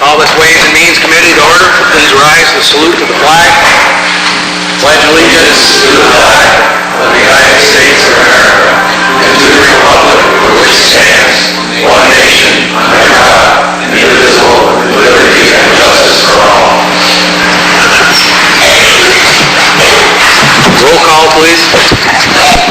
Call this Ways and Means Committee to order. Please rise to salute to the flag. Pledge allegiance to the flag of the United States of America and to the republic for which it stands, one nation, under God, indivisible, with liberty and justice for all. Roll call, please.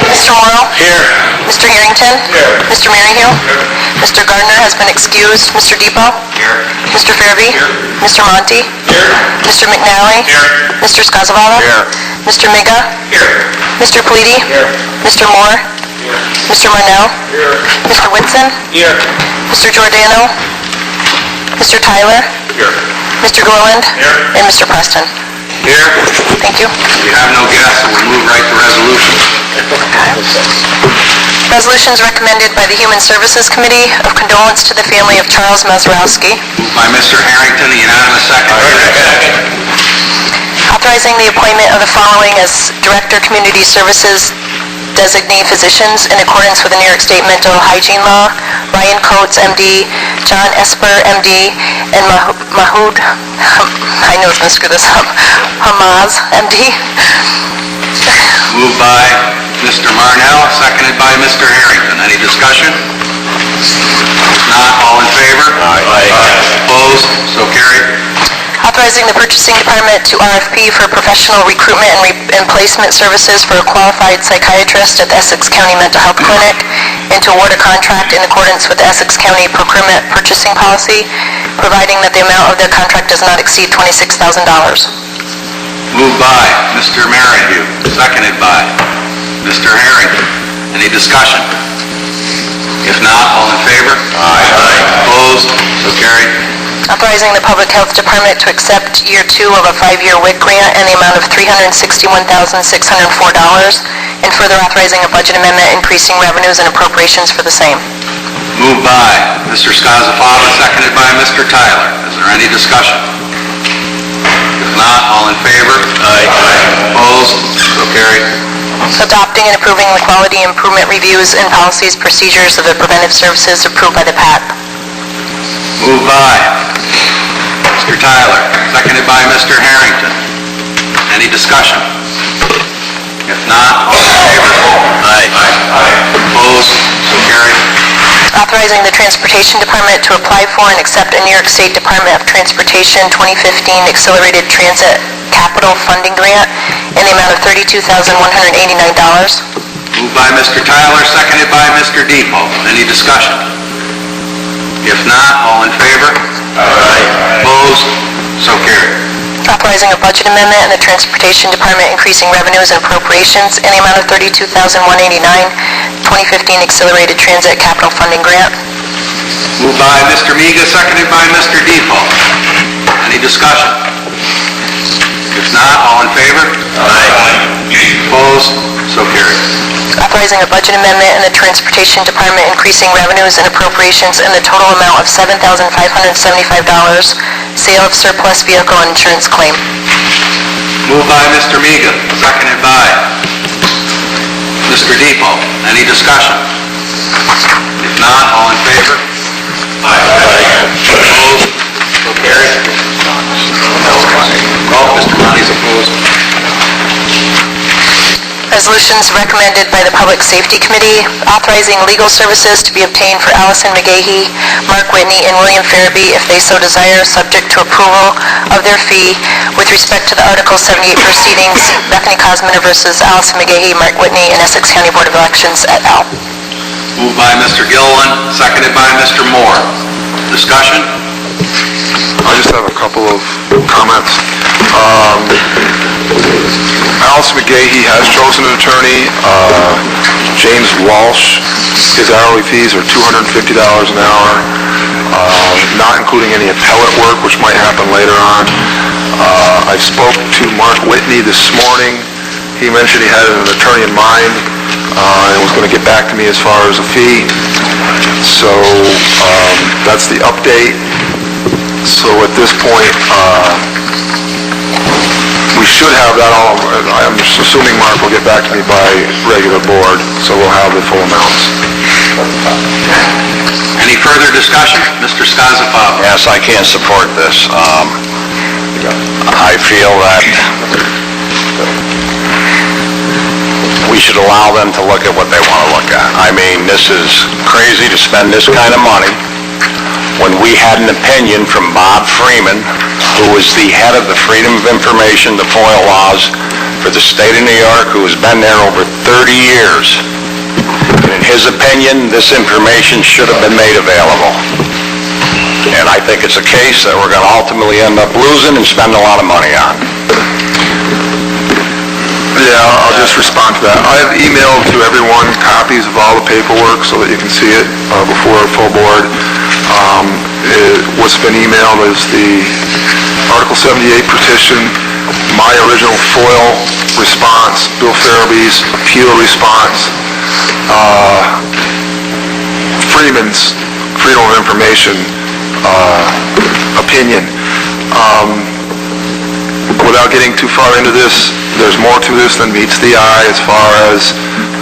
Mr. Morrow? Here. Mr. Harrington? Here. Mr. Maryhill? Here. Mr. Gardner has been excused. Mr. Depot? Here. Mr. Fairby? Here. Mr. Monty? Here. Mr. McNally? Here. Mr. Skazavala? Here. Mr. Miga? Here. Mr. Pleedy? Here. Mr. Moore? Here. Mr. Marnell? Here. Mr. Whitson? Here. Mr. Giordano? Mr. Tyler? Here. Mr. Gorland? Here. And Mr. Preston. Here. Thank you. We have no guests, so we'll move right to resolutions. Resolutions recommended by the Human Services Committee of condolence to the family of Charles Mazurowski. Moved by Mr. Harrington, the unanimous second. Authorizing the appointment of the following as Director Community Services designee physicians in accordance with the New York State Mental Hygiene Law: Ryan Coates, MD, John Esper, MD, and Mahood, I know it's going to screw this up, Hamaz, MD. Moved by Mr. Marnell, seconded by Mr. Harrington. Any discussion? If not, all in favor? Aye. Opposed? So carried. Authorizing the Purchasing Department to RFP for professional recruitment and placement services for a qualified psychiatrist at the Essex County Mental Health Clinic, and to award a contract in accordance with the Essex County Procurement Purchasing Policy, providing that the amount of the contract does not exceed $26,000. Moved by Mr. Maryhill, seconded by Mr. Harrington. Any discussion? If not, all in favor? Aye. Opposed? So carried. Authorizing the Public Health Department to accept Year 2 of a 5-year WIC grant in the amount of $361,604, and further authorizing a budget amendment increasing revenues and appropriations for the same. Moved by Mr. Skazavala, seconded by Mr. Tyler. Is there any discussion? If not, all in favor? Aye. Opposed? So carried. Adopting and approving the quality improvement reviews and policies procedures of the preventive services approved by the PAC. Moved by Mr. Tyler, seconded by Mr. Harrington. Any discussion? If not, all in favor? Aye. Opposed? So carried. Authorizing the Transportation Department to apply for and accept a New York State Department of Transportation 2015 Accelerated Transit Capital Funding Grant in the amount of $32,189. Moved by Mr. Tyler, seconded by Mr. Depot. Any discussion? If not, all in favor? Aye. Opposed? So carried. Authorizing a budget amendment in the Transportation Department increasing revenues and appropriations in the amount of $32,189, 2015 Accelerated Transit Capital Funding Grant. Moved by Mr. Miga, seconded by Mr. Depot. Any discussion? If not, all in favor? Aye. Opposed? So carried. Authorizing a budget amendment in the Transportation Department increasing revenues and appropriations in the total amount of $7,575, sale of surplus vehicle and insurance claim. Moved by Mr. Miga, seconded by Mr. Depot. Any discussion? If not, all in favor? Aye. Opposed? So carried. Oh, Mr. Monty's opposed. Resolutions recommended by the Public Safety Committee, authorizing legal services to be obtained for Allison McGahee, Mark Whitney, and William Farabee if they so desire, subject to approval of their fee with respect to the Article 78 proceedings, Bethany Cosmina versus Allison McGahee, Mark Whitney, and Essex County Board of Elections et al. Moved by Mr. Gilliland, seconded by Mr. Moore. Discussion? I just have a couple of comments. Alice McGahee has chosen an attorney. James Walsh, his hourly fees are $250 an hour, not including any appellate work, which might happen later on. I spoke to Mark Whitney this morning. He mentioned he had an attorney in mind and was going to get back to me as far as a fee. So that's the update. So at this point, we should have that all. I'm assuming Mark will get back to me by regular board, so we'll have the full amounts. Any further discussion? Mr. Skozapav. Yes, I can't support this. I feel that we should allow them to look at what they want to look at. I mean, this is crazy to spend this kind of money when we had an opinion from Bob Freeman, who was the head of the Freedom of Information, the FOIL laws for the state of New York, who has been there over 30 years. In his opinion, this information should have been made available. And I think it's a case that we're going to ultimately end up losing and spend a lot of money on. Yeah, I'll just respond to that. I have emailed to everyone copies of all the paperwork so that you can see it before a full board. What's been emailed is the Article 78 petition, my original FOIL response, Bill Farabee's appeal response, Freeman's Freedom of Information opinion. Without getting too far into this, there's more to this than meets the eye as far as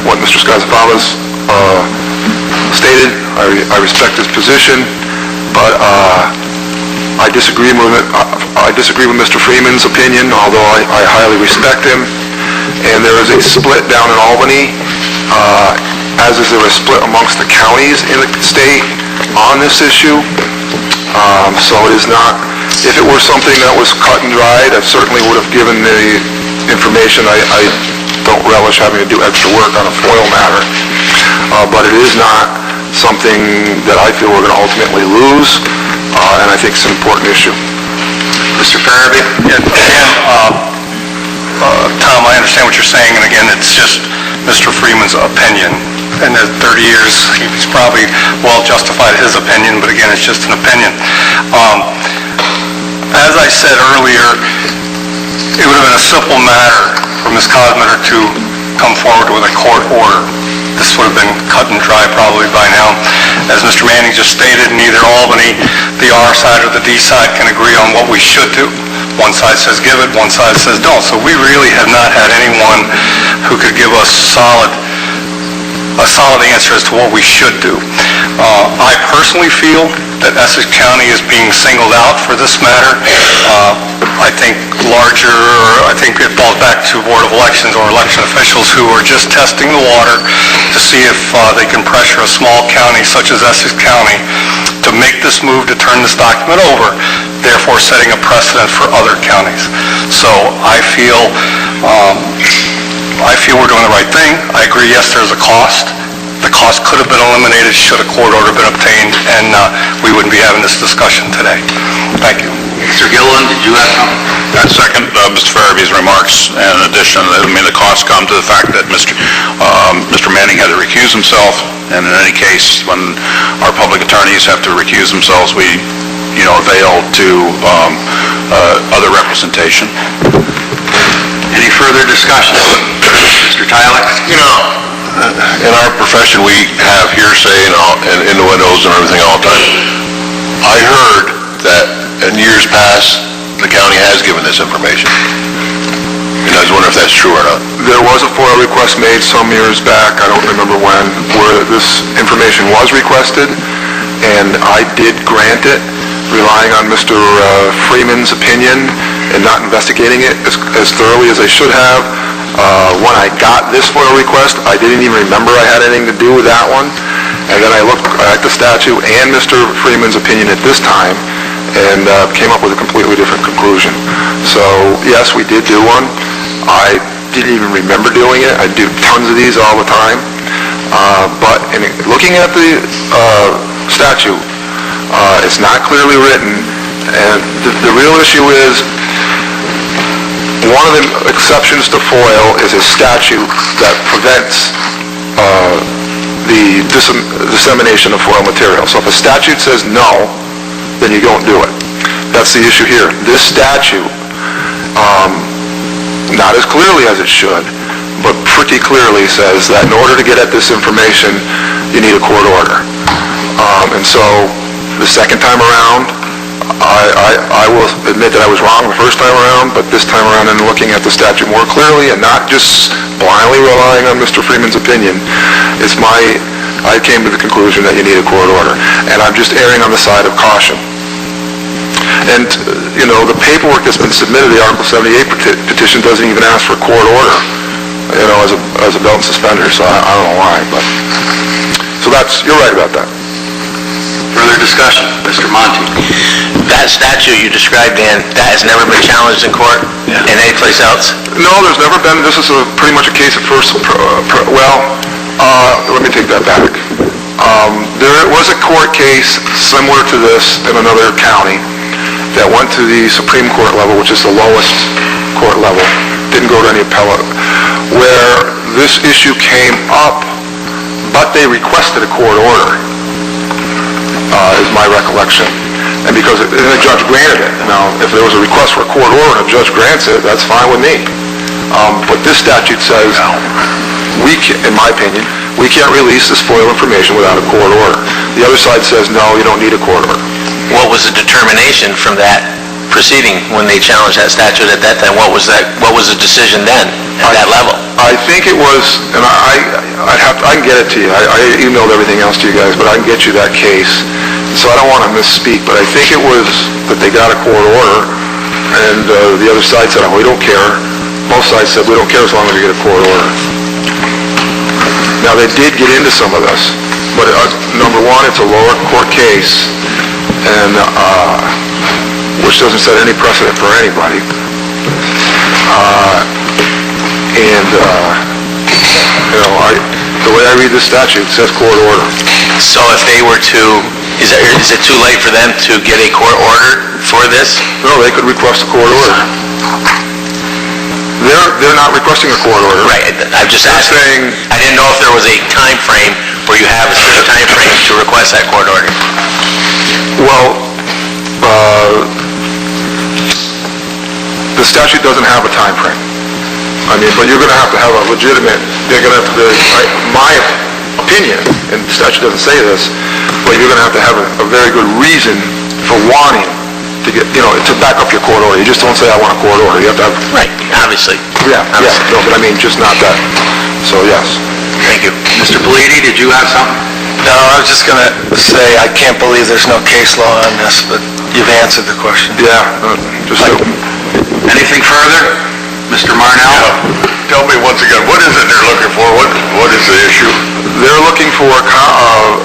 what Mr. Skozapav stated. I respect his position, but I disagree with it. I disagree with Mr. Freeman's opinion, although I highly respect him. And there is a split down in Albany, as is there a split amongst the counties in the state on this issue. So it is not, if it were something that was cut and dried, I certainly would have given the information. I don't relish having to do extra work on a FOIL matter. But it is not something that I feel we're going to ultimately lose, and I think it's an important issue. Mr. Farabee? Yeah, again, Tom, I understand what you're saying, and again, it's just Mr. Freeman's opinion. In the 30 years, he's probably well justified his opinion, but again, it's just an opinion. As I said earlier, it would have been a simple matter for Ms. Cosmeter to come forward with a court order. This would have been cut and dry probably by now. As Mr. Manning just stated, neither Albany, the R side or the D side can agree on what we should do. One side says give it, one side says don't. So we really have not had anyone who could give us a solid answer as to what we should do. I personally feel that Essex County is being singled out for this matter. I think I think it falls back to Board of Elections or election officials who are just testing the water to see if they can pressure a small county such as Essex County to make this move to turn this document over, therefore setting a precedent for other counties. So I feel we're doing the right thing. I agree, yes, there's a cost. The cost could have been eliminated should a court order been obtained, and we wouldn't be having this discussion today. Thank you. Mr. Gilliland, did you have something? I second Mr. Farabee's remarks. In addition, the costs come to the fact that Mr. Manning had to recuse himself, and in any case, when our public attorneys have to recuse themselves, we, avail to other representation. Any further discussion? Mr. Tyler? In our profession, we have hearsay and innuendos and everything all the time. I heard that in years past, the county has given this information. And I was wondering if that's true or not. There was a FOIL request made some years back, I don't remember when, where this information was requested, and I did grant it, relying on Mr. Freeman's opinion and not investigating it as thoroughly as I should have. When I got this FOIL request, I didn't even remember I had anything to do with that one. And then I looked at the statute and Mr. Freeman's opinion at this time and came up with a completely different conclusion. So, yes, we did do one. I didn't even remember doing it. I do tons of these all the time. But in looking at the statute, it's not clearly written. And the real issue is, one of the exceptions to FOIL is a statute that prevents the dissemination of FOIL material. So if a statute says no, then you don't do it. That's the issue here. This statute, not as clearly as it should, but pretty clearly says that in order to get at this information, you need a court order. And so the second time around, I will admit that I was wrong the first time around, but this time around in looking at the statute more clearly and not just blindly relying on Mr. Freeman's opinion, it's my I came to the conclusion that you need a court order, and I'm just erring on the side of caution. And, the paperwork that's been submitted, the Article 78 petition, doesn't even ask for a court order, as a belt and suspender, so I don't know why, but... So you're right about that. Further discussion? Mr. Monty? That statute you described, Dan, that has never been challenged in court in any place else? No, there's never been. This is pretty much a case of let me take that back. There was a court case similar to this in another county that went to the Supreme Court level, which is the lowest court level, didn't go to any appellate, where this issue came up, but they requested a court order, is my recollection. And the judge granted it. Now, if there was a request for a court order and a judge grants it, that's fine with me. But this statute says, in my opinion, we can't release this FOIL information without a court order. The other side says, no, you don't need a court order. What was the determination from that proceeding when they challenged that statute at that time? What was the decision then at that level? I think it was, and I can get it to you. I emailed everything else to you guys, but I can get you that case. So I don't want to misspeak, but I think it was that they got a court order, and the other side said, we don't care. Both sides said, we don't care as long as we get a court order. Now, they did get into some of this, but number one, it's a lower court case, and which doesn't set any precedent for anybody. The way I read this statute, it says court order. So if they were to, is it too late for them to get a court order for this? No, they could request a court order. They're not requesting a court order. Right, I'm just asking. I didn't know if there was a time frame where you have a certain time frame to request that court order. Well, the statute doesn't have a time frame. But you're going to have a legitimate, my opinion, and the statute doesn't say this, but you're going to have a very good reason for wanting to get, to back up your court order. You just don't say, I want a court order. You have to have... Right, obviously. Yeah, no, but just not that. So, yes. Thank you. Mr. Politi, did you have something? No, I was just going to say, I can't believe there's no case law on this, but you've answered the question. Yeah, Anything further? Mr. Marnell? Tell me once again, what is it they're looking for? What is the issue? They're looking for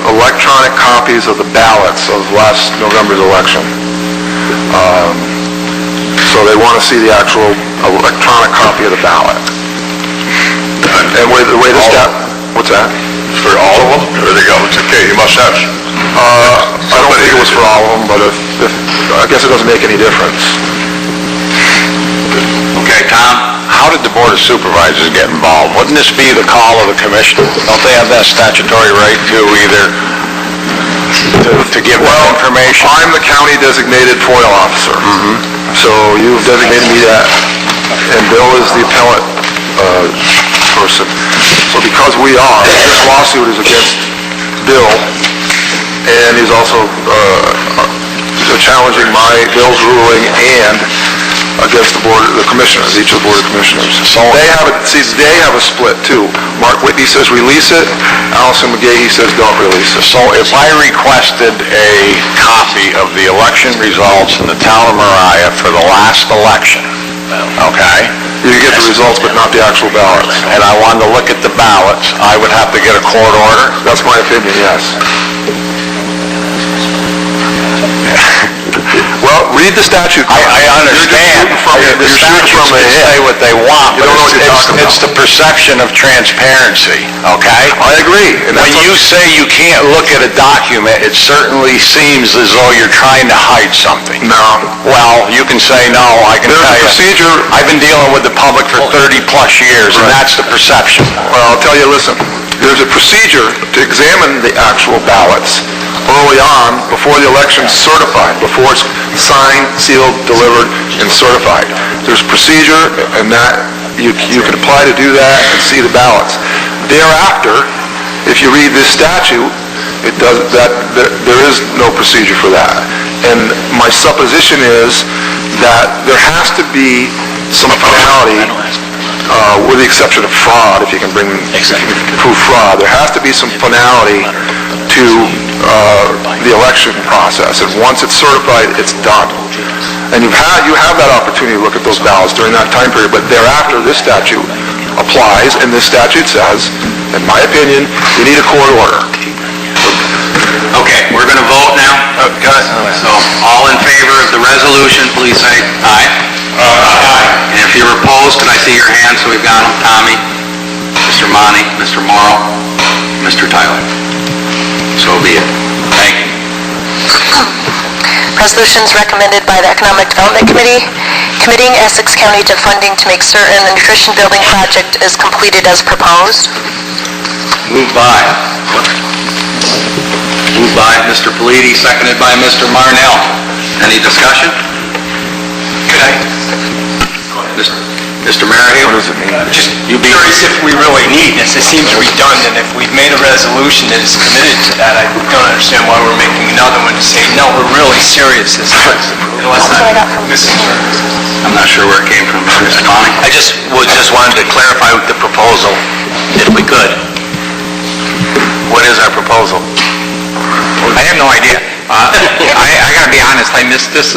electronic copies of the ballots of last November's election. So they want to see the actual electronic copy of the ballot. And the way the what's that? For all of them? Or they got, okay, you must have. I don't think it was for all of them, but I guess it doesn't make any difference. Okay, Tom? How did the Board of Supervisors get involved? Wouldn't this be the call of the commissioner? Don't they have that statutory right to either to give them information? I'm the county designated FOIL officer. So you've designated me that, and Bill is the appellate person. So because this lawsuit is against Bill, and he's also challenging Bill's ruling and against the commissioners, each of the Board of Commissioners. So they have a split too. Mark Whitney says release it, Allison McGahee says don't release it. So if I requested a copy of the election results in the town of Mariah for the last election, okay? You get the results but not the actual ballots. And I wanted to look at the ballots, I would have to get a court order? That's my opinion, yes. Well, read the statute. I understand. The statutes can say what they want, but it's the perception of transparency, okay? I agree. When you say you can't look at a document, it certainly seems as though you're trying to hide something. No. Well, you can say no, I can tell you. There's a procedure. I've been dealing with the public for 30 plus years, and that's the perception. Well, I'll tell you, listen, there's a procedure to examine the actual ballots early on before the election's certified, before it's signed, sealed, delivered, and certified. There's a procedure, and that you can apply to do that and see the ballots. Thereafter, if you read this statute, there is no procedure for that. And my supposition is that there has to be some finality with the exception of fraud, if you can prove fraud, there has to be some finality to the election process. And once it's certified, it's done. And you have that opportunity to look at those ballots during that time period, but thereafter, this statute applies, and this statute says, in my opinion, you need a court order. Okay, we're going to vote now. So, all in favor of the resolution, please say aye. Aye. And if you're opposed, can I see your hand so we've got them? Tommy, Mr. Monty, Mr. Morrow, Mr. Tyler. So be it. Thank you. Resolutions recommended by the Economic Development Committee, committing Essex County to funding to make certain the nutrition building project is completed as proposed. Moved by Mr. Paliti, seconded by Mr. Marnell. Any discussion? Mr. Merrihill? What does it mean? Just curious if we really need this. It seems redundant. If we've made a resolution that is committed to that, I don't understand why we're making another one to say, no, we're really serious this time. I'm not sure where it came from. Mr. Monty? I just wanted to clarify with the proposal, if we could. What is our proposal? I have no idea. I gotta be honest, I missed this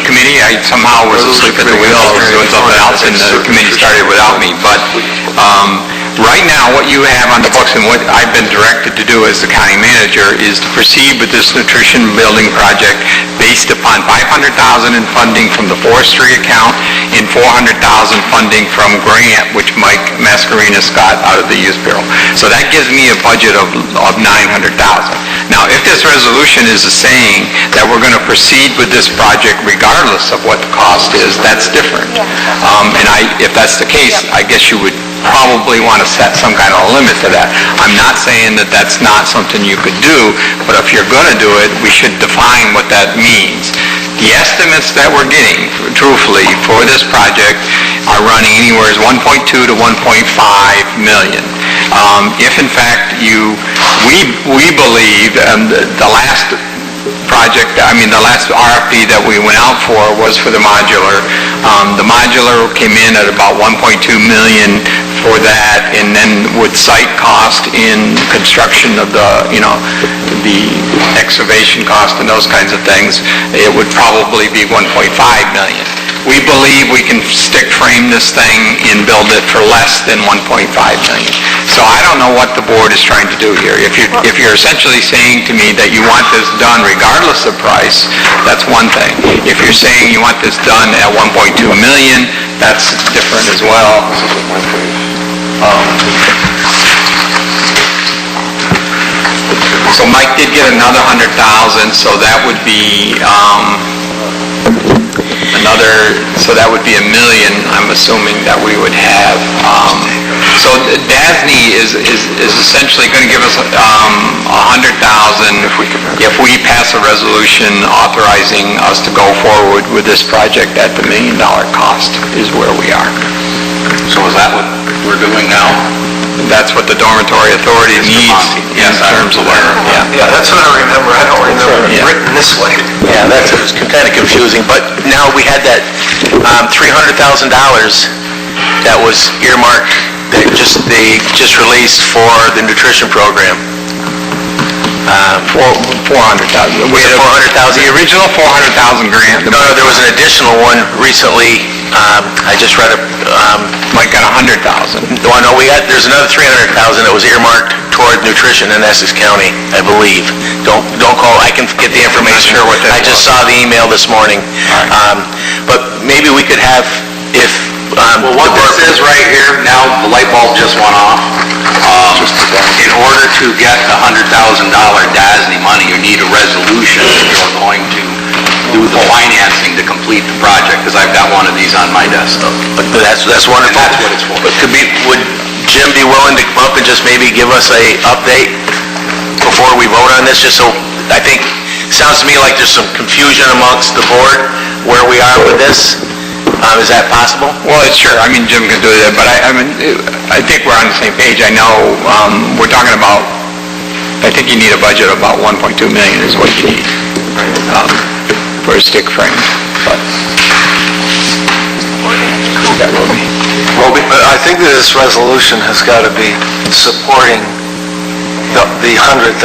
committee. I somehow was asleep at the wheel, I was doing something else, and the committee started without me. But right now, what you have on the books and what I've been directed to do as the county manager is to proceed with this nutrition building project based upon $500,000 in funding from the forestry account and $400,000 funding from grant, which Mike Mascarenas got out of the youth bureau. So that gives me a budget of $900,000. Now, if this resolution is saying that we're going to proceed with this project regardless of what the cost is, that's different. And if that's the case, I guess you would probably want to set some kind of a limit to that. I'm not saying that that's not something you could do, but if you're going to do it, we should define what that means. The estimates that we're getting, truthfully, for this project are running anywhere as 1.2 to 1.5 million. If in fact we believe, the last project, the last RFP that we went out for was for the modular. The modular came in at about 1.2 million for that, and then with site cost in construction of the excavation cost and those kinds of things, it would probably be 1.5 million. We believe we can stick frame this thing and build it for less than 1.5 million. So I don't know what the board is trying to do here. If you're essentially saying to me that you want this done regardless of price, that's one thing. If you're saying you want this done at 1.2 million, that's different as well. So Mike did get another 100,000, so that would be $1 million, I'm assuming, that we would have. So DASNY is essentially going to give us $100,000 if we pass a resolution authorizing us to go forward with this project at the $1 million cost, is where we are. So is that what we're doing now? That's what the dormitory authority needs in terms of their, Yeah, that's what I remember. I don't remember it written this way. Yeah, that's kind of confusing, but now we had that $300,000 that was earmarked, that they just released for the nutrition program. 400,000. Was it 400,000? The original 400,000 grant. No, there was an additional one recently. I just read it. Mike got 100,000. No, there's another 300,000 that was earmarked toward nutrition in Essex County, I believe. Don't call, I can get the information. Not sure what that I just saw the email this morning. But maybe we could have, if... Well, what this is right here, now the light bulb just went off. In order to get the $100,000 DASNY money, you need a resolution that you're going to do the financing to complete the project, because I've got one of these on my desk. But that's wonderful. And that's what it's for. But would Jim be willing to come up and just maybe give us a update before we vote on this, just so, I think, sounds to me like there's some confusion amongst the board where we are with this. Is that possible? Well, sure. Jim can do that, but I think we're on the same page. I know we're talking about, I think you need a budget of about 1.2 million is what you need for a stick frame. But that will be. But I think that this resolution has got to be supporting the $100,000,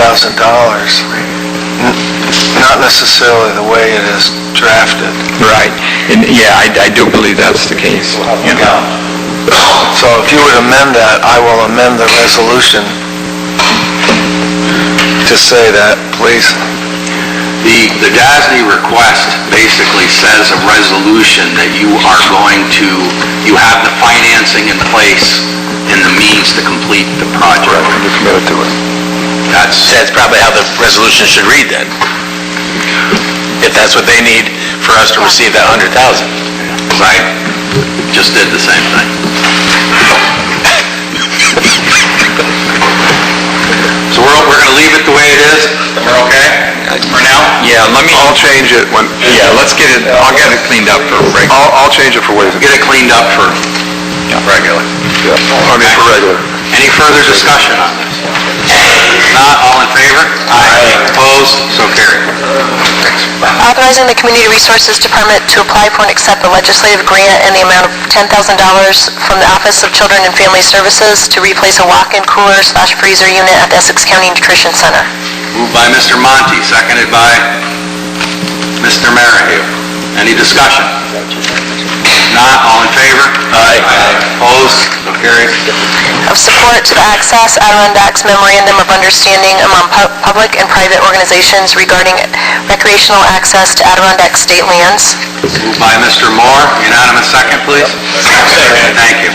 not necessarily the way it is drafted. Right. And, yeah, I do believe that's the case. So if you would amend that, I will amend the resolution to say that, please. The DASNY request basically says a resolution that you are going to, you have the financing in place and the means to complete the project. And you're committed to it. That's probably how the resolution should read then. If that's what they need for us to receive that 100,000. I just did the same thing. So we're going to leave it the way it is? We're okay for now? Yeah, I'll change it when... Yeah, let's get it, I'll get it cleaned up for regular. I'll change it for ways. Get it cleaned up for regular. Yeah, I mean for regular. Any further discussion on this? Not, all in favor? Aye. Opposed? So carried. Authorizing the Community Resources Department to apply for and accept a legislative grant in the amount of $10,000 from the Office of Children and Family Services to replace a walk-in cooler/freezer unit at the Essex County Nutrition Center. Moved by Mr. Monti, seconded by Mr. Merryle. Any discussion? Not, all in favor? Aye. Opposed? So carried. Of support to the Access Adirondacks Memorandum of Understanding among public and private organizations regarding recreational access to Adirondack state lands. Moved by Mr. Moore. Unanimous second, please. Second. Thank you.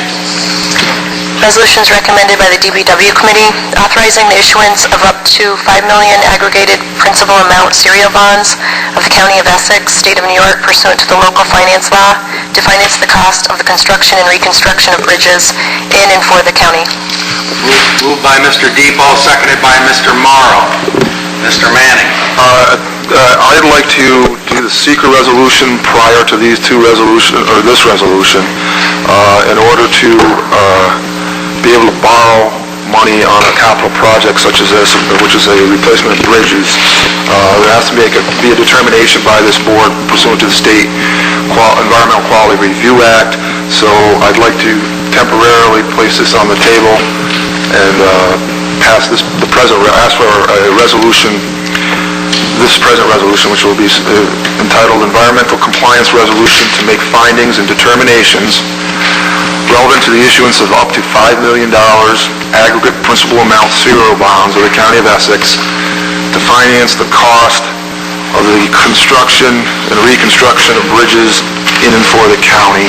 Resolutions recommended by the DBW Committee, authorizing the issuance of up to $5 million aggregated principal amount serial bonds of the County of Essex, State of New York pursuant to the local finance law to finance the cost of the construction and reconstruction of bridges in and for the county. Moved by Mr. Depot, seconded by Mr. Morrow. Mr. Manning. I'd like to do the secret resolution prior to these two resolutions, or this resolution, in order to be able to borrow money on a capital project such as this, which is a replacement of bridges. There has to be a determination by this board pursuant to the State Environmental Quality Review Act. So I'd like to temporarily place this on the table and pass this, ask for a resolution, this present resolution, which will be entitled Environmental Compliance Resolution to make findings and determinations relevant to the issuance of up to $5 million aggregate principal amount serial bonds of the County of Essex to finance the cost of the construction and reconstruction of bridges in and for the county.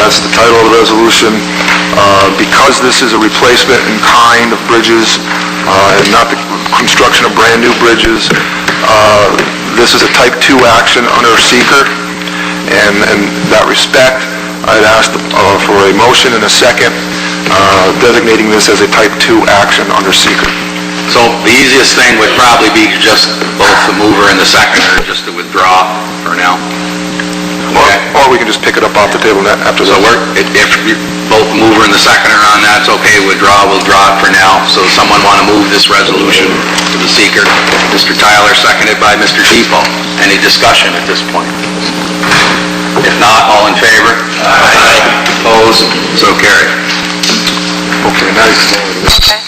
That's the title of the resolution. Because this is a replacement in kind of bridges and not the construction of brand new bridges, this is a type 2 action under seeker, and in that respect, I'd ask for a motion and a second designating this as a type 2 action under seeker. So the easiest thing would probably be just both the mover and the seconder just to withdraw for now. Okay. Or we can just pick it up off the table after So that. if both the mover and the seconder on that, it's okay, withdraw, we'll draw it for now. So someone want to move this resolution to the seeker? Mr. Tyler, seconded by Mr. Depot. Any discussion at this point? If not, all in favor? Aye. Opposed? So carried. Okay, nice. Okay.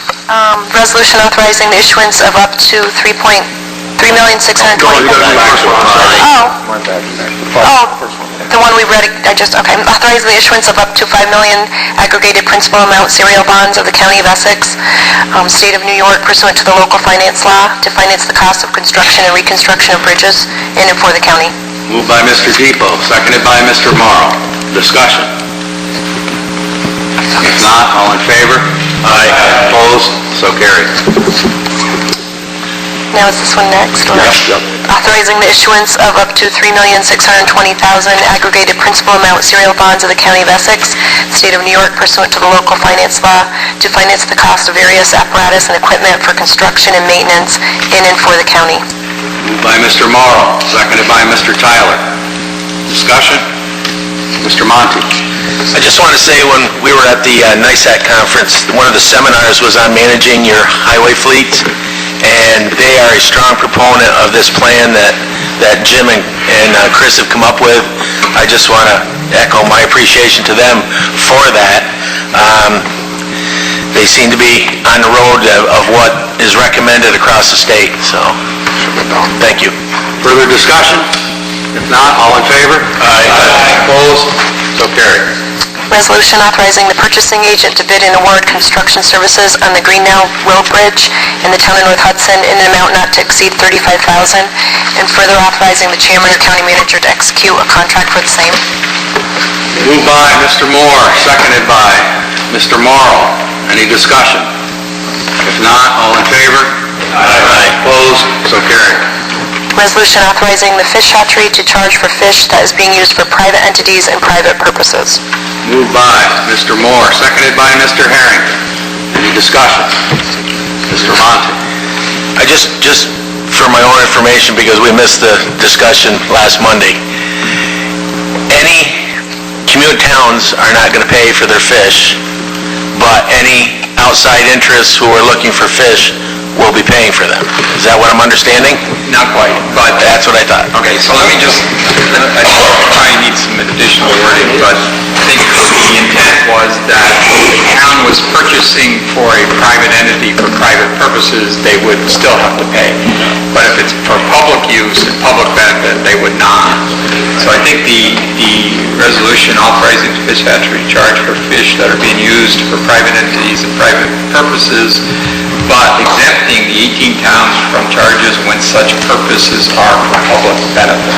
Resolution authorizing the issuance of up to $3,620,000. The one we read, authorizing the issuance of up to $5 million aggregated principal amount serial bonds of the County of Essex, State of New York pursuant to the local finance law to finance the cost of construction and reconstruction of bridges in and for the county. Moved by Mr. Depot, seconded by Mr. Morrow. Discussion. If not, all in favor? Aye. Opposed? So carried. Now is this one next? Or? Yep. Authorizing the issuance of up to $3,620,000 aggregated principal amount serial bonds of the County of Essex, State of New York pursuant to the local finance law to finance the cost of various apparatus and equipment for construction and maintenance in and for the county. Moved by Mr. Morrow, seconded by Mr. Tyler. Discussion? Mr. Monti. I just want to say, when we were at the NISAC conference, one of the seminars was on managing your highway fleet, and they are a strong proponent of this plan that Jim and Chris have come up with. I just want to echo my appreciation to them for that. They seem to be on the road of what is recommended across the state, so thank you. Further discussion? If not, all in favor? Aye. Opposed? So carried. Resolution authorizing the purchasing agent to bid and award construction services on the Greenell Road Bridge in the town of North Hudson in an amount not to exceed $35,000, and further authorizing the chairman or county manager to execute a contract for the same. Moved by Mr. Moore, seconded by Mr. Morrow. Any discussion? If not, all in favor? Aye. Opposed? So carried. Resolution authorizing the fish hatchery to charge for fish that is being used for private entities and private purposes. Moved by Mr. Moore, seconded by Mr. Harrington. Any discussion? Mr. Monte. I just for my own information, because we missed the discussion last Monday, any community towns are not going to pay for their fish, but any outside interests who are looking for fish will be paying for them. Is that what I'm understanding? Not quite, but That's what I thought. okay, so let me just, I probably need some additional wording, but I think the intent was that if the town was purchasing for a private entity for private purposes, they would still have to pay. But if it's for public use and public benefit, they would not. So I think the resolution authorizing the fish hatchery to charge for fish that are being used for private entities and private purposes, but exempting the 18 towns from charges when such purposes are for public benefit.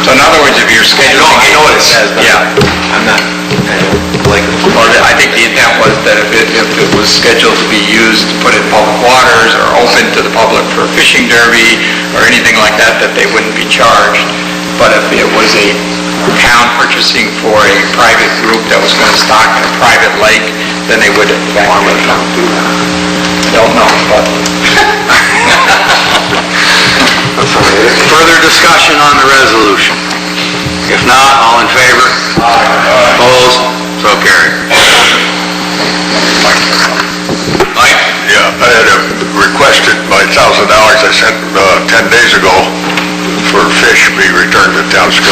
So in other words, if you're scheduling... I know what it says, but Yeah. I'm not, Well, I think the intent was that if it was scheduled to be used, put in public waters or open to the public for a fishing derby or anything like that, that they wouldn't be charged. But if it was a town purchasing for a private group that was going to stock in a private lake, then they would in fact pay. I don't know, but... Further discussion on the resolution? If not, all in favor? Opposed? So carried. Mike? Yeah, I had requested my $1,000 I sent 10 days ago for fish be returned to township.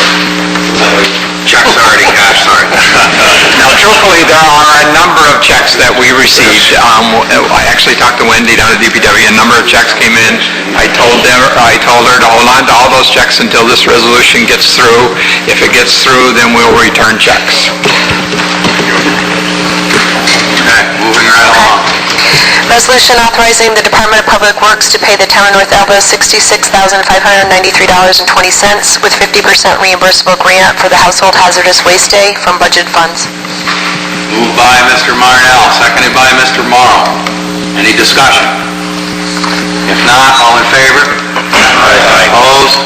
Check's already cashed, sorry. Now, truthfully, there are a number of checks that we received. I actually talked to Wendy down at DPW. A number of checks came in. I told her to hold on to all those checks until this resolution gets through. If it gets through, then we'll return checks. Okay, moving right along. Resolution authorizing the Department of Public Works to pay the town of North Elba $66,593.20 with 50% reimbursable grant for the Household Hazardous Waste Day from budget funds. Moved by Mr. Marnell, seconded by Mr. Morrow. Any discussion? If not, all in favor? Aye. Opposed?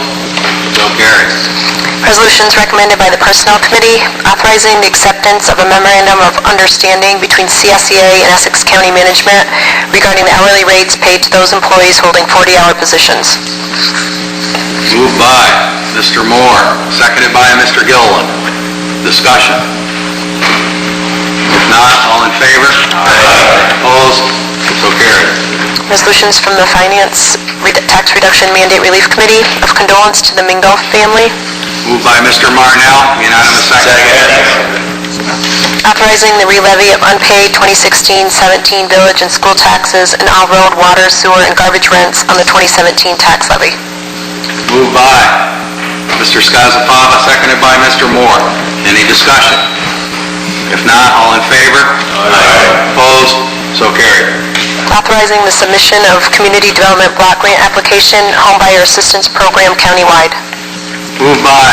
So carried. Resolutions recommended by the Personnel Committee authorizing the acceptance of a memorandum of understanding between CSEA and Essex County Management regarding the hourly rates paid to those employees holding 40-hour positions. Moved by Mr. Moore, seconded by Mr. Gilliland. Discussion? If not, all in favor? Aye. Opposed? So carried. Resolutions from the Finance Tax Reduction Mandate Relief Committee of condolence to the Mingo family. Moved by Mr. Marnell, unanimous second. Authorizing the re-levy of unpaid 2016-17 village and school taxes and all road, water, sewer, and garbage rents on the 2017 tax levy. Moved by Mr. Skozavala, seconded by Mr. Moore. Any discussion? If not, all in favor? Aye. Opposed? So carried. Authorizing the submission of Community Development Block Grant Application Homebuyer Assistance Program countywide. Moved by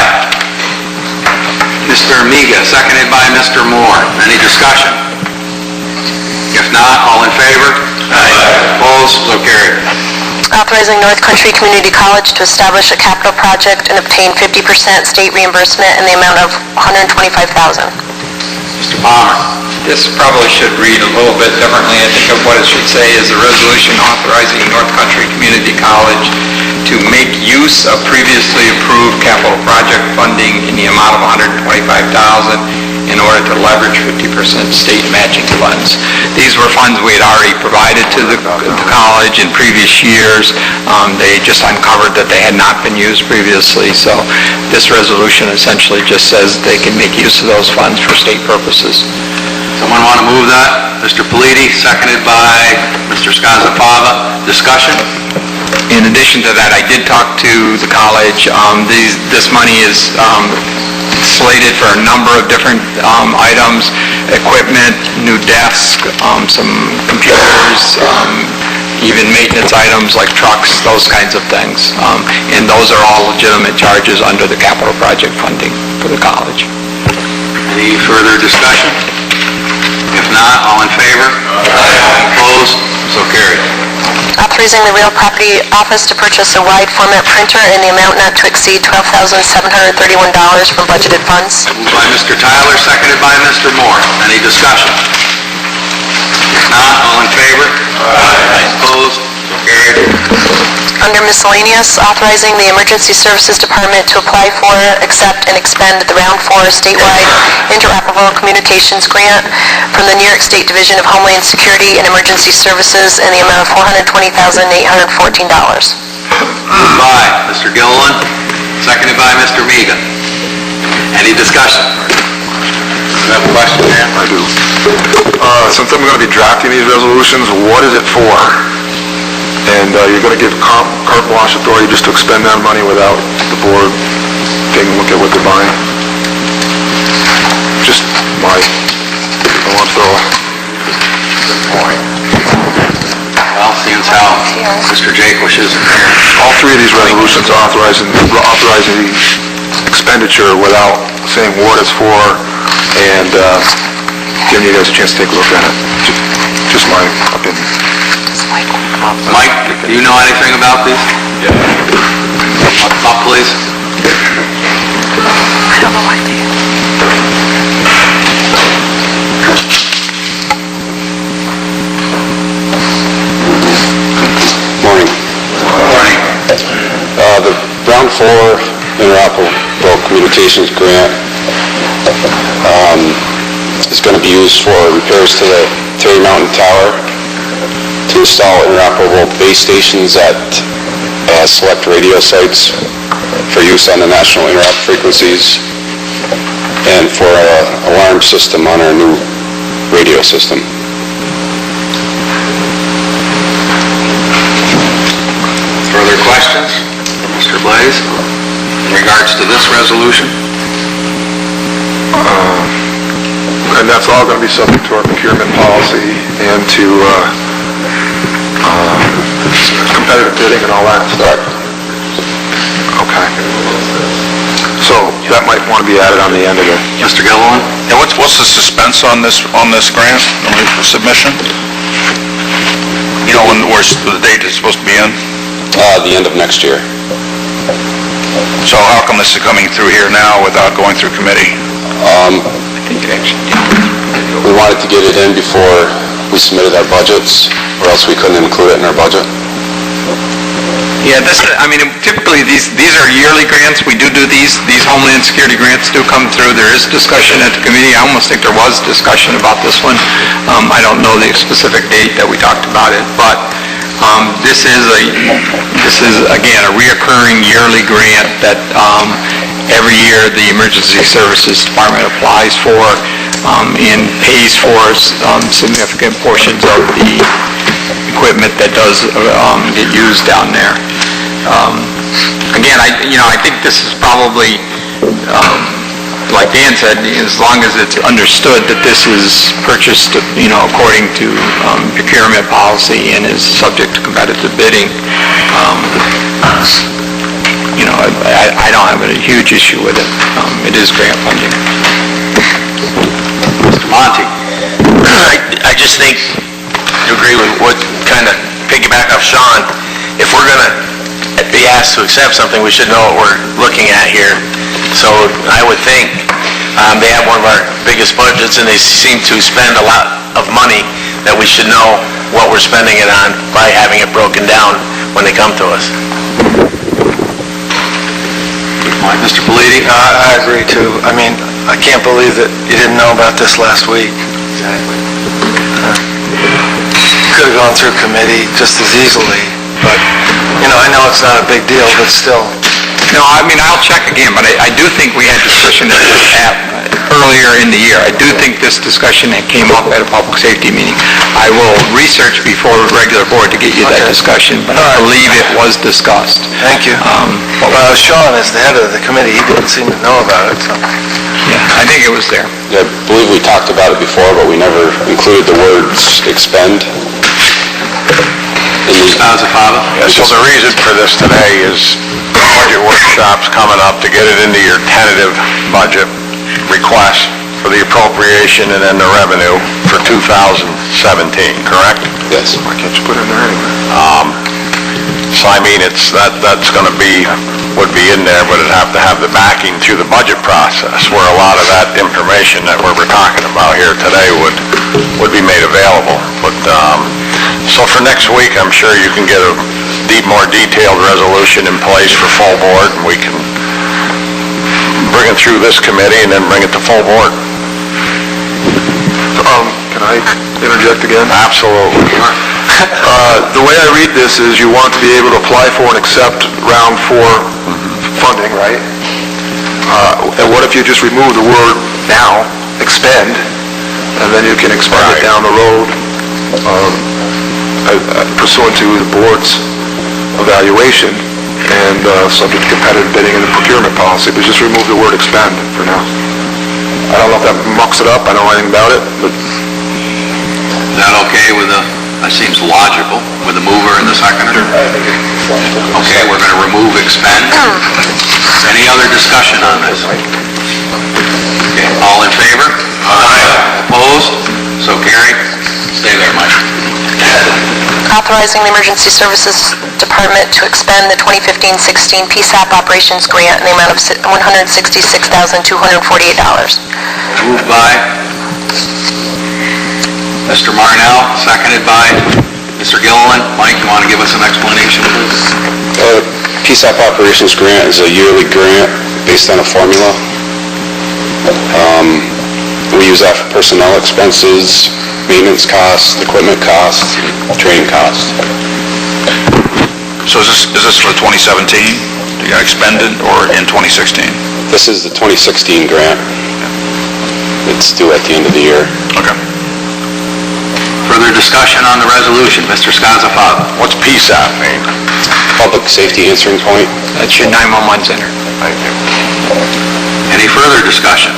Mr. Amiga, seconded by Mr. Moore. Any discussion? If not, all in favor? Aye. Opposed? So carried. Authorizing North Country Community College to establish a capital project and obtain 50% state reimbursement in the amount of $125,000. Mr. Palmer. This probably should read a little bit differently. I think of what it should say is a resolution authorizing North Country Community College to make use of previously approved capital project funding in the amount of $125,000 in in order to leverage 50% state matching funds. These were funds we had already provided to the college in previous years. They just uncovered that they had not been used previously, so this resolution essentially just says they can make use of those funds for state purposes. Someone want to move that? Mr. Politi, seconded by Mr. Scozzafava. Discussion? In addition to that, I did talk to the college. This money is slated for a number of different items, equipment, new desk, some computers, even maintenance items like trucks, those kinds of things. And those are all legitimate charges under the capital project funding for the college. Any further discussion? If not, all in favor? Opposed? So carried. Authorizing the real property office to purchase a wide format printer in the amount not to exceed $12,731 from budgeted funds. Moved by Mr. Tyler, seconded by Mr. Moore. Any discussion? If not, all in favor? Opposed? So carried. Under miscellaneous, authorizing the Emergency Services Department to apply for, accept, and expend the Round 4 statewide interoperable communications grant from the New York State Division of Homeland Security and Emergency Services in the amount of $420,814. Moved by Mr. Gilliland, seconded by Mr. Miga. Any discussion? You have a question, Dan? I do. Since I'm going to be drafting these resolutions, what is it for? And you're going to give carte blanche authority just to expend that money without the board taking a look at what they're buying? Just I want to throw a point. Well, seeing as how Mr. Jakewish isn't here. All three of these resolutions are authorizing the expenditure without saying what it's for and giving you guys a chance to take a look at it. Just my opinion. Mike, do you know anything about these? Yeah. Up, please. I don't know why they... Morning. Morning. The Round 4 Interoperable Communications Grant is going to be used for repairs to the Terry Mountain Tower, to install interoperable base stations at select radio sites for use on the national interop frequencies, and for an alarm system on our new radio system. Further questions for Mr. Blaze in regards to this resolution? And that's all going to be subject to our procurement policy and to competitive bidding and all that stuff. Okay. So that might want to be added on the end of it. Mr. Gilliland? And what's the suspense on this grant, on the submission? You know, where's the date it's supposed to be in? The end of next year. So how come this is coming through here now without going through committee? We wanted to get it in before we submitted our budgets, or else we couldn't include it in our budget. Yeah, typically these are yearly grants. We do these Homeland Security grants do come through. There is discussion at the committee. I almost think there was discussion about this one. I don't know the specific date that we talked about it, but this is again a reoccurring yearly grant that every year the Emergency Services Department applies for and pays for significant portions of the equipment that does get used down there. Again, I think this is probably, like Dan said, as long as it's understood that this is purchased, according to procurement policy and is subject to competitive bidding, I don't have a huge issue with it. It is grant funding. Mr. Monty? I just think, to agree with what kind of piggyback off Sean, if we're going to be asked to accept something, we should know what we're looking at here. So I would think they have one of our biggest budgets and they seem to spend a lot of money, that we should know what we're spending it on by having it broken down when they come to us. Mr. Politi? I agree too. I mean, I can't believe that you didn't know about this last week. Exactly. Could have gone through committee just as easily, but, I know it's not a big deal, but still. No, I mean, I'll check again, but I do think we had discussion earlier in the year. I do think this discussion that came up at a public safety meeting. I will research before the regular board to get you that discussion, but I believe it was discussed. Thank you. Well, Sean is the head of the committee, he didn't seem to know about it, so. Yeah, I think it was there. I believe we talked about it before, but we never included the words expend. So the reason for this today is the budget workshop's coming up to get it into your tentative budget request for the appropriation and then the revenue for 2017, correct? Yes. Why can't you put it in there anyway? So I mean, that's going to be, would be in there, but it'd have to have the backing through the budget process, where a lot of that information that we're talking about here today would be made available. But, so for next week, I'm sure you can get a more detailed resolution in place for full board, and we can bring it through this committee and then bring it to full board. Can I interject again? Absolutely. The way I read this is you want to be able to apply for and accept round 4 funding, right? And what if you just remove the word now, expend, and then you can expend it down the road pursuant to the board's evaluation and subject to competitive bidding and the procurement policy, but just remove the word expend for now. I don't know if that mucks it up, I don't know anything about it, but... Is that okay with that seems logical, with the mover and the seconder? Okay, we're going to remove expend. Any other discussion on this? Okay, all in favor? Aye. Opposed? So carried. Stay there, Mike. Authorizing the Emergency Services Department to expend the 2015-16 PSAP Operations Grant in the amount of $166,248. Moved by Mr. Marnell, seconded by Mr. Gilliland. Mike, you want to give us an explanation, please? PSAP Operations Grant is a yearly grant based on a formula. We use that for personnel expenses, maintenance costs, equipment costs, training costs. So is this for 2017? You got expended or in 2016? This is the 2016 grant. It's due at the end of the year. Okay. Further discussion on the resolution. Mr. Scozzafado. What's PSAP mean? Public Safety Answering Point. That's your 911 center. Thank you. Any further discussion?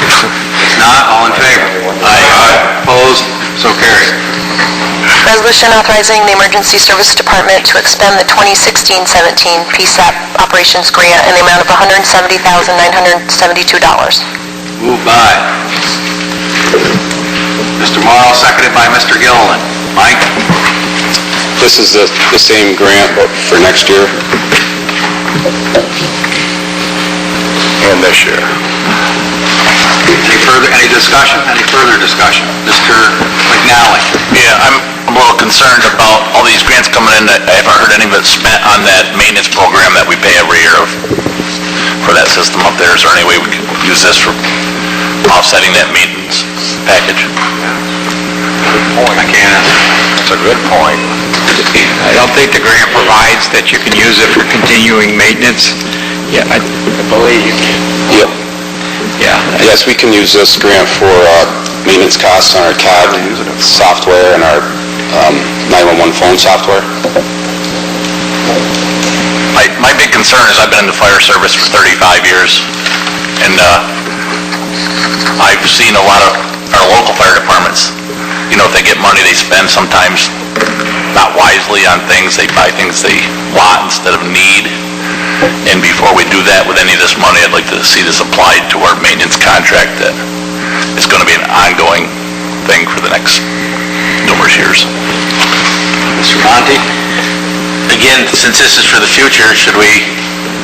If not, all in favor? Aye. Opposed? So carried. Resolution authorizing the Emergency Service Department to expend the 2016-17 PSAP Operations Grant in the amount of $170,972. Moved by Mr. Morrow, seconded by Mr. Gilliland. Mike? This is the same grant, but for next year. And this year. Any discussion? Any further discussion? Mr. McNally? Yeah, I'm a little concerned about all these grants coming in that I haven't heard any of it spent on that maintenance program that we pay every year for that system up there. Is there any way we could use this for offsetting that maintenance package? I can't. That's a good point. I don't think the grant provides that you can use it for continuing maintenance. Yeah, I believe you can. Yep. Yeah. Yes, we can use this grant for maintenance costs on our CAD software and our 911 phone software. My big concern is I've been in the fire service for 35 years, and I've seen a lot of our local fire departments, if they get money, they spend sometimes not wisely on things. They buy things they want instead of need. And before we do that with any of this money, I'd like to see this applied to our maintenance contract that is going to be an ongoing thing for the next numerous years. Mr. Monty? Again, since this is for the future, should we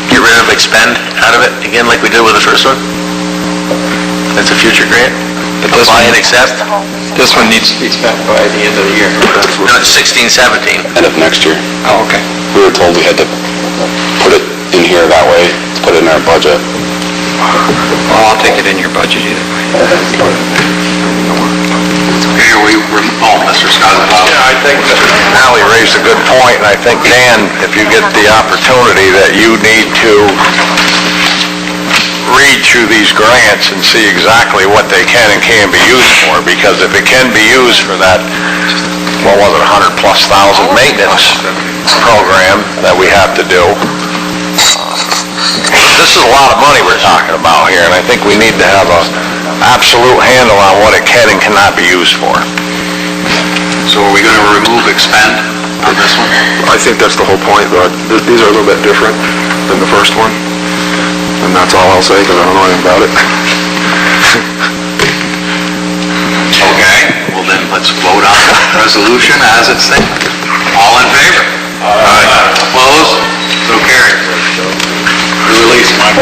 get rid of expend out of it again like we did with the first one? That's a future grant? Apply and accept? This one needs to be spent by the end of the year. No, it's 16-17. End of next year. Oh, okay. We were told we had to put it in here that way, to put it in our budget. Well, I'll take it in your budget either way. Here we, Mr. Scott. Yeah, I think that Ally raised a good point, and I think, Dan, if you get the opportunity, that you need to read through these grants and see exactly what they can and can't be used for, because if it can be used for that, what was it, 100,000+ maintenance program that we have to do, this is a lot of money we're talking about here, and I think we need to have a absolute handle on what it can and cannot be used for. So are we going to remove expend on this one? I think that's the whole point, but these are a little bit different than the first one. And that's all I'll say, because I don't know anything about it. Okay, well then let's vote on the resolution as it stands. All in favor? Aye. Opposed? So carried. Release, Mike.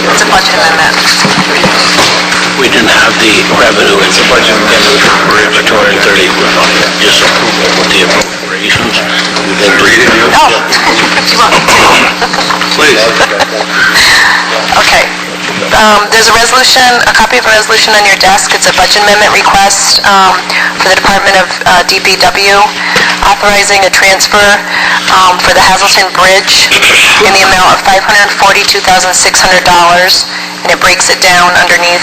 It's a budget amendment. We didn't have the revenue. It's a budget amendment for 230, just approval with the appropriations. Read it. Oh, you want me to? Please. Okay. There's a resolution, a copy of a resolution on your desk. It's a budget amendment request for the Department of DPW, authorizing a transfer for the Hazelton Bridge in the amount of $542,600, and it breaks it down underneath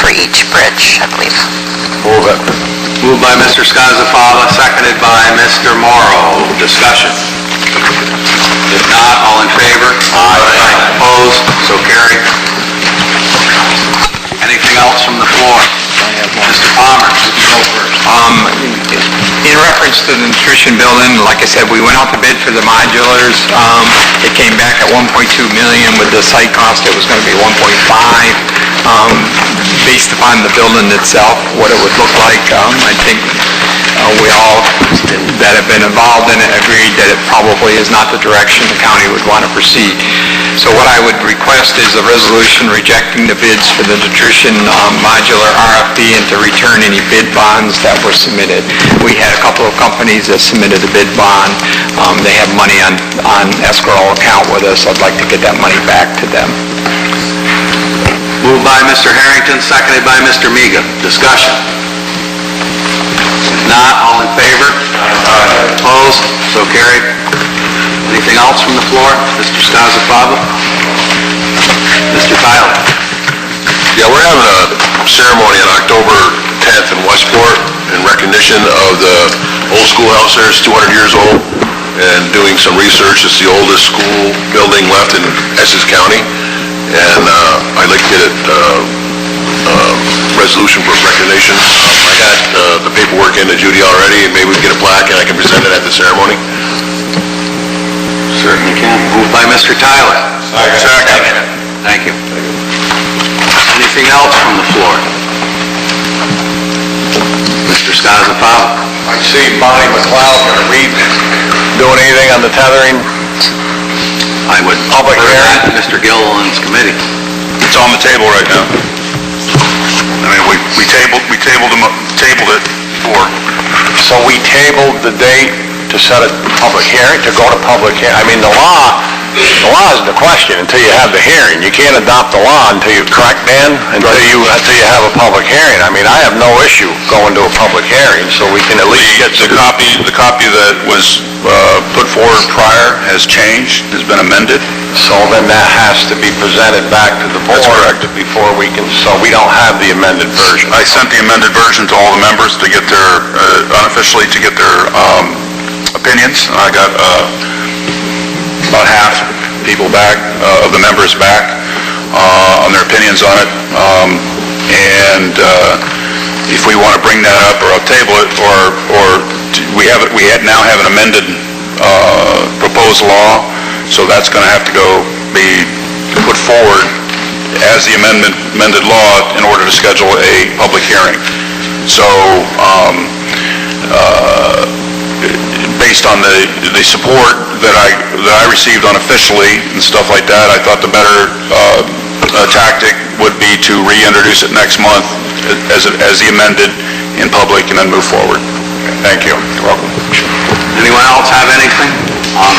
for each bridge, I believe. Move it. Moved by Mr. Skozavala, seconded by Mr. Morrow. Discussion. If not, all in favor? Aye. Opposed? So carried. Anything else from the floor? Mr. Palmer, you can go first. In reference to the nutrition building, like I said, we went out to bid for the modulars. It came back at $1.2 million. With the site cost, it was going to be $1.5 million. Based upon the building itself, what it would look like, I think we all that have been involved in it agreed that it probably is not the direction the county would want to proceed. So what I would request is a resolution rejecting the bids for the nutrition modular RFP and to return any bid bonds that were submitted. We had a couple of companies that submitted a bid bond. They have money on escrow account with us. I'd like to get that money back to them. Moved by Mr. Harrington, seconded by Mr. Miga. Discussion. If not, all in favor? Aye. Opposed? So carried. Anything else from the floor? Mr. Skozavala? Mr. Tyler? Yeah, we're having a ceremony on October 10th in Westport in recognition of the old schoolhouse there. It's 200 years old, and doing some research. It's the oldest school building left in Essex County, and I'd like to get resolution for recognition. I got the paperwork into Judy already, and maybe we can get a plaque and I can present it at the ceremony. Certainly can. Moved by Mr. Tyler. Second. Thank you. Anything else from the floor? Mr. Skozavala? I see Bonnie McLeod going to doing anything on the tethering. I would Public refer hearing. that to Mr. Gilliland's committee. It's on the table right now. I mean, we tabled it for... So we tabled the date to set a public hearing, to go to public hearing. I mean, the law isn't the question until you have the hearing. You can't adopt the law until you, correct, Dan? Until you have a public hearing. I mean, I have no issue going to a public hearing, so we can at least get The copy that was put forward prior has changed, has been amended. So then that has to be presented back to the board. That's correct. Before we can, so we don't have the amended version. I sent the amended version to all the members to get their, unofficially, to get their opinions. I got about half people back, of the members back, on their opinions on it. And if we want to bring that up, or I'll table it, or we now have an amended proposed law, so that's going to have to be put forward as the amended law in order to schedule a public hearing. So, based on the support that I received unofficially and stuff like that, I thought the better tactic would be to reintroduce it next month as the amended in public and then move forward. Thank you. You're welcome. Anyone else have anything?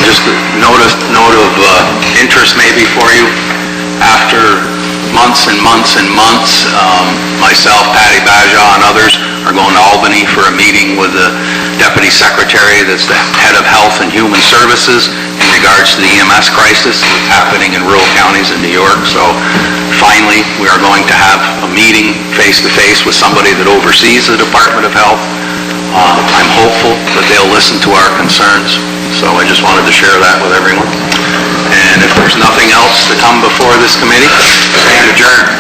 Just a note of interest maybe for you. After months and months and months, myself, Patty Bajaw, and others are going to Albany for a meeting with the Deputy Secretary that's the head of Health and Human Services in regards to the EMS crisis that's happening in rural counties in New York. So finally, we are going to have a meeting face-to-face with somebody that oversees the Department of Health. I'm hopeful that they'll listen to our concerns, so I just wanted to share that with everyone. And if there's nothing else to come before this committee, stand adjourned.